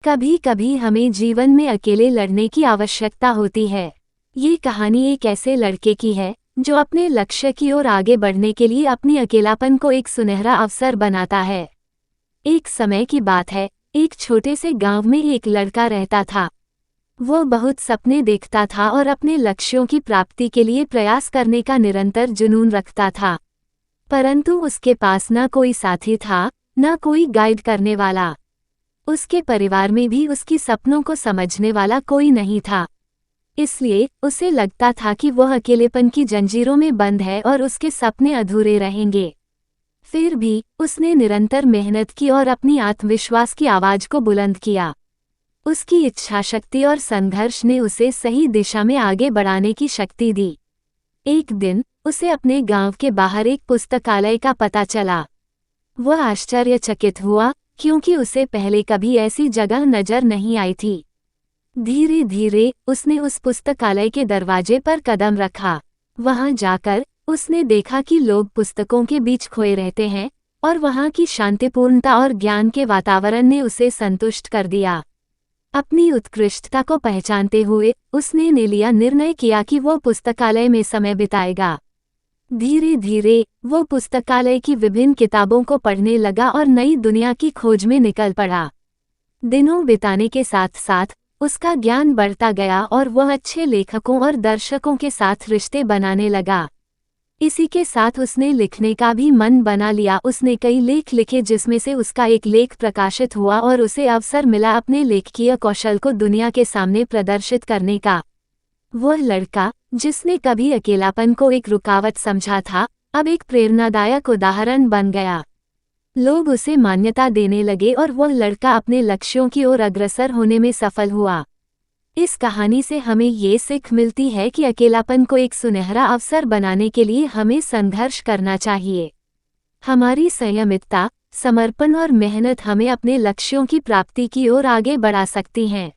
कभी कभी हमें जीवन में अकेले लड़ने की आवश्यकता होती है। ये कहानी एक ऐसे लड़के की है जो अपने लक्ष्य की ओर आगे बढ़ने के लिए अपनी अकेलापन को एक सुनहरा अवसर बनाता है। एक समय की बात है, एक छोटे से गांव में एक लड़का रहता था। वो बहुत सपने देखता था और अपने लक्ष्यों की प्राप्ति के लिए प्रयास करने का निरंतर जुनून रखता था। परंतु उसके पास न कोई साथी था, न कोई गाइड करने वाला। उसके परिवार में भी उसकी सपनों को समझने वाला कोई नहीं था। इसलिए उसे लगता था कि वह अकेलेपन की जंजीरों में बंद है और उसके सपने अधूरे रहेंगे। फिर भी उसने निरंतर मेहनत की और अपनी आत्मविश्वास की आवाज को बुलंद किया। उसकी इच्छाशक्ति और संघर्ष ने उसे सही दिशा में आगे बढ़ाने की शक्ति दी। एक दिन उसे अपने गांव के बाहर एक पुस्तकालय का पता चला। वह आश्चर्यचकित हुआ क्योंकि उसे पहले कभी ऐसी जगह नजर नहीं आई थी। धीरे धीरे उसने उस पुस्तकालय के दरवाजे पर कदम रखा। वहां जाकर उसने देखा कि लोग पुस्तकों के बीच खोए रहते हैं और वहां की शांतिपूर्णता और ज्ञान के वातावरण ने उसे संतुष्ट कर दिया। अपनी उत्कृष्टता को पहचानते हुए उसने निर्णय किया कि वो पुस्तकालय में समय बिताएगा। धीरे धीरे वो पुस्तकालय की विभिन्न किताबों को पढ़ने लगा और नई दुनिया की खोज में निकल पड़ा। दिनों बिताने के साथ साथ उसका ज्ञान बढ़ता गया और वह अच्छे लेखकों और दर्शकों के साथ रिश्ते बनाने लगा। इसी के साथ उसने लिखने का भी मन बना लिया। उसने कई लेख लिखे जिसमें से उसका एक लेख प्रकाशित हुआ और उसे अवसर मिला अपने लेखकीय कौशल को दुनिया के सामने प्रदर्शित करने का। वह लड़का जिसने कभी अकेलापन को एक रुकावट समझा था, अब एक प्रेरणादायक उदाहरण बन गया। लोग उसे मान्यता देने लगे और वह लड़का अपने लक्ष्यों की ओर अग्रसर होने में सफल हुआ। इस कहानी से हमें ये सीख मिलती है कि अकेलापन को एक सुनहरा अवसर बनाने के लिए हमें संघर्ष करना चाहिए। हमारी संयमितता, समर्पण और मेहनत हमें अपने लक्ष्यों की प्राप्ति की ओर आगे बढ़ा सकती हैं।